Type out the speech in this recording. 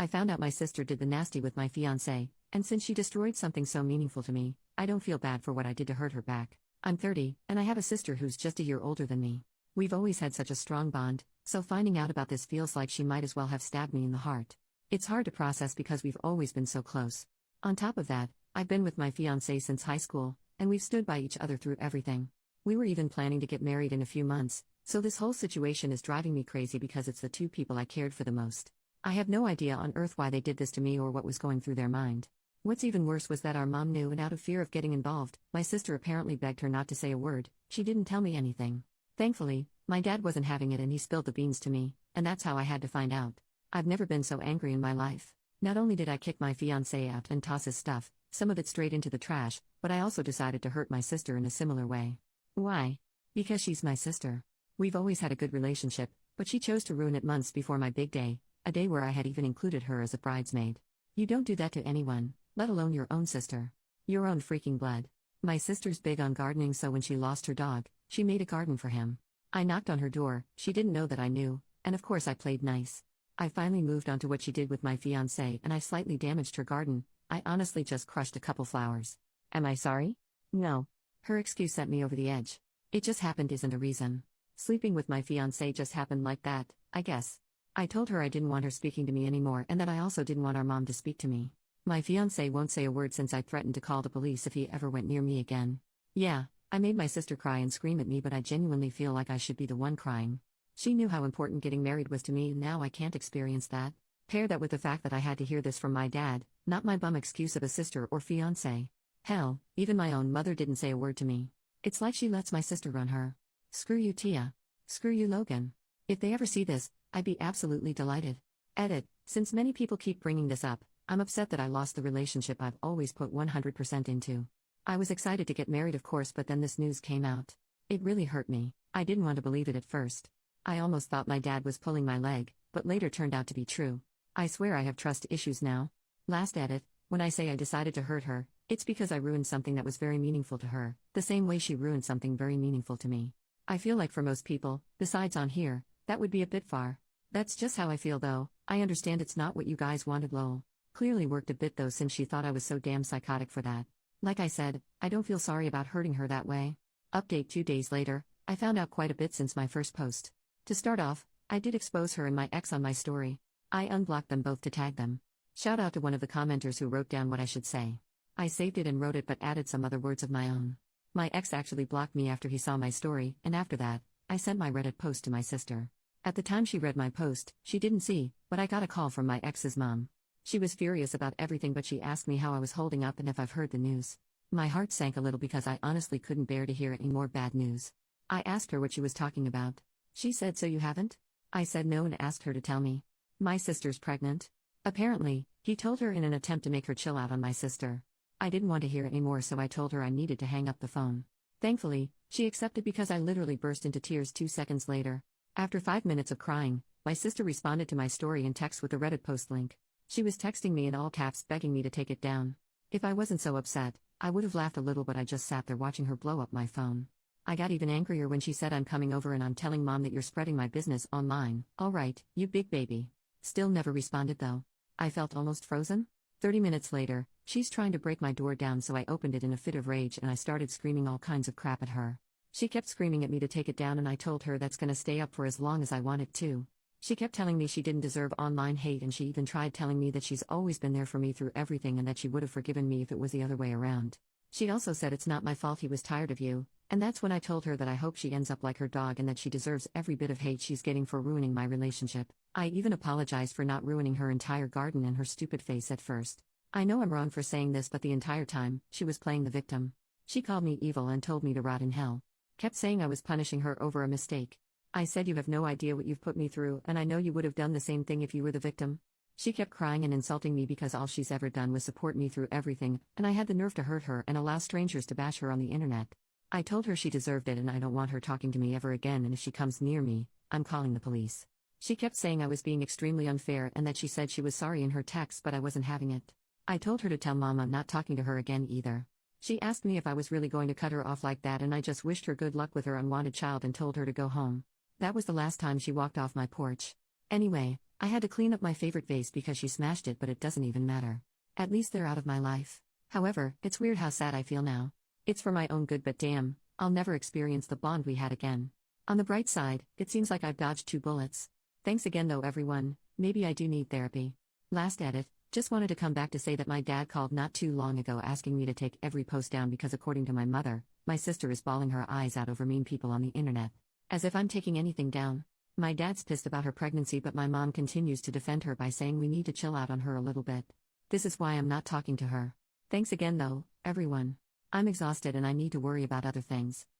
I found out my sister did the nasty with my fiancé, and since she destroyed something so meaningful to me, I don't feel bad for what I did to hurt her back. I'm 30, and I have a sister who's just a year older than me. We've always had such a strong bond, so finding out about this feels like she might as well have stabbed me in the heart. It's hard to process because we've always been so close. On top of that, I've been with my fiancé since high school, and we've stood by each other through everything. We were even planning to get married in a few months, so this whole situation is driving me crazy because it's the two people I cared for the most. I have no idea on earth why they did this to me or what was going through their mind. What's even worse was that our mom knew, and out of fear of getting involved, my sister apparently begged her not to say a word. She didn't tell me anything. Thankfully, my dad wasn't having it and he spilled the beans to me, and that's how I had to find out. I've never been so angry in my life. Not only did I kick my fiancé out and toss his stuff, some of it straight into the trash, but I also decided to hurt my sister in a similar way. Why? Because she's my sister. We've always had a good relationship, but she chose to ruin it months before my big day, a day where I had even included her as a bridesmaid. You don't do that to anyone, let alone your own sister. Your own freaking blood. My sister's big on gardening, so when she lost her dog, she made a garden for him. I knocked on her door, she didn't know that I knew, and of course I played nice. I finally moved on to what she did with my fiancé, and I slightly damaged her garden. I honestly just crushed a couple flowers. Am I sorry? No. Her excuse sent me over the edge. It just happened isn't a reason. Sleeping with my fiancé just happened like that, I guess. I told her I didn't want her speaking to me anymore and that I also didn't want our mom to speak to me. My fiancé won't say a word since I threatened to call the police if he ever went near me again. Yeah, I made my sister cry and scream at me, but I genuinely feel like I should be the one crying. She knew how important getting married was to me, and now I can't experience that. Pair that with the fact that I had to hear this from my dad, not my bum excuse of a sister or fiancé. Hell, even my own mother didn't say a word to me. It's like she lets my sister run her. Screw you, Tia. Screw you, Logan. If they ever see this, I'd be absolutely delighted. Edit. Since many people keep bringing this up, I'm upset that I lost the relationship I've always put 100% into. I was excited to get married, of course, but then this news came out. It really hurt me. I didn't want to believe it at first. I almost thought my dad was pulling my leg, but later turned out to be true. I swear I have trust issues now. Last edit. When I say I decided to hurt her, it's because I ruined something that was very meaningful to her, the same way she ruined something very meaningful to me. I feel like for most people, besides on here, that would be a bit far. That's just how I feel though. I understand it's not what you guys wanted, lol. Clearly worked a bit though, since she thought I was so damn psychotic for that. Like I said, I don't feel sorry about hurting her that way. Update 2 days later, I found out quite a bit since my first post. To start off, I did expose her and my ex on my story. I unblocked them both to tag them. Shout out to one of the commenters who wrote down what I should say. I saved it and wrote it but added some other words of my own. My ex actually blocked me after he saw my story, and after that, I sent my Reddit post to my sister. At the time she read my post, she didn't see, but I got a call from my ex's mom. She was furious about everything, but she asked me how I was holding up and if I've heard the news. My heart sank a little because I honestly couldn't bear to hear any more bad news. I asked her what she was talking about. She said, "So you haven't?" I said no and asked her to tell me. My sister's pregnant. Apparently, he told her in an attempt to make her chill out on my sister. I didn't want to hear anymore, so I told her I needed to hang up the phone. Thankfully, she accepted because I literally burst into tears 2 seconds later. After 5 minutes of crying, my sister responded to my story in text with a Reddit post link. She was texting me in all caps begging me to take it down. If I wasn't so upset, I would have laughed a little, but I just sat there watching her blow up my phone. I got even angrier when she said, "I'm coming over and I'm telling mom that you're spreading my business online." Alright, you big baby. Still never responded though. I felt almost frozen. 30 minutes later, she's trying to break my door down, so I opened it in a fit of rage and I started screaming all kinds of crap at her. She kept screaming at me to take it down and I told her that's gonna stay up for as long as I want it to. She kept telling me she didn't deserve online hate, and she even tried telling me that she's always been there for me through everything and that she would have forgiven me if it was the other way around. She also said it's not my fault he was tired of you, and that's when I told her that I hope she ends up like her dog and that she deserves every bit of hate she's getting for ruining my relationship. I even apologized for not ruining her entire garden and her stupid face at first. I know I'm wrong for saying this, but the entire time, she was playing the victim. She called me evil and told me to rot in hell. Kept saying I was punishing her over a mistake. I said, "You have no idea what you've put me through, and I know you would have done the same thing if you were the victim." She kept crying and insulting me because all she's ever done was support me through everything, and I had the nerve to hurt her and allow strangers to bash her on the internet. I told her she deserved it and I don't want her talking to me ever again, and if she comes near me, I'm calling the police. She kept saying I was being extremely unfair and that she said she was sorry in her text, but I wasn't having it. I told her to tell mom I'm not talking to her again either. She asked me if I was really going to cut her off like that, and I just wished her good luck with her unwanted child and told her to go home. That was the last time she walked off my porch. Anyway, I had to clean up my favorite vase because she smashed it, but it doesn't even matter. At least they're out of my life. However, it's weird how sad I feel now. It's for my own good, but damn, I'll never experience the bond we had again. On the bright side, it seems like I've dodged 2 bullets. Thanks again though everyone, maybe I do need therapy. Last edit, just wanted to come back to say that my dad called not too long ago asking me to take every post down because according to my mother, my sister is bawling her eyes out over mean people on the internet. As if I'm taking anything down. My dad's pissed about her pregnancy, but my mom continues to defend her by saying we need to chill out on her a little bit. This is why I'm not talking to her. Thanks again though, everyone. I'm exhausted and I need to worry about other things.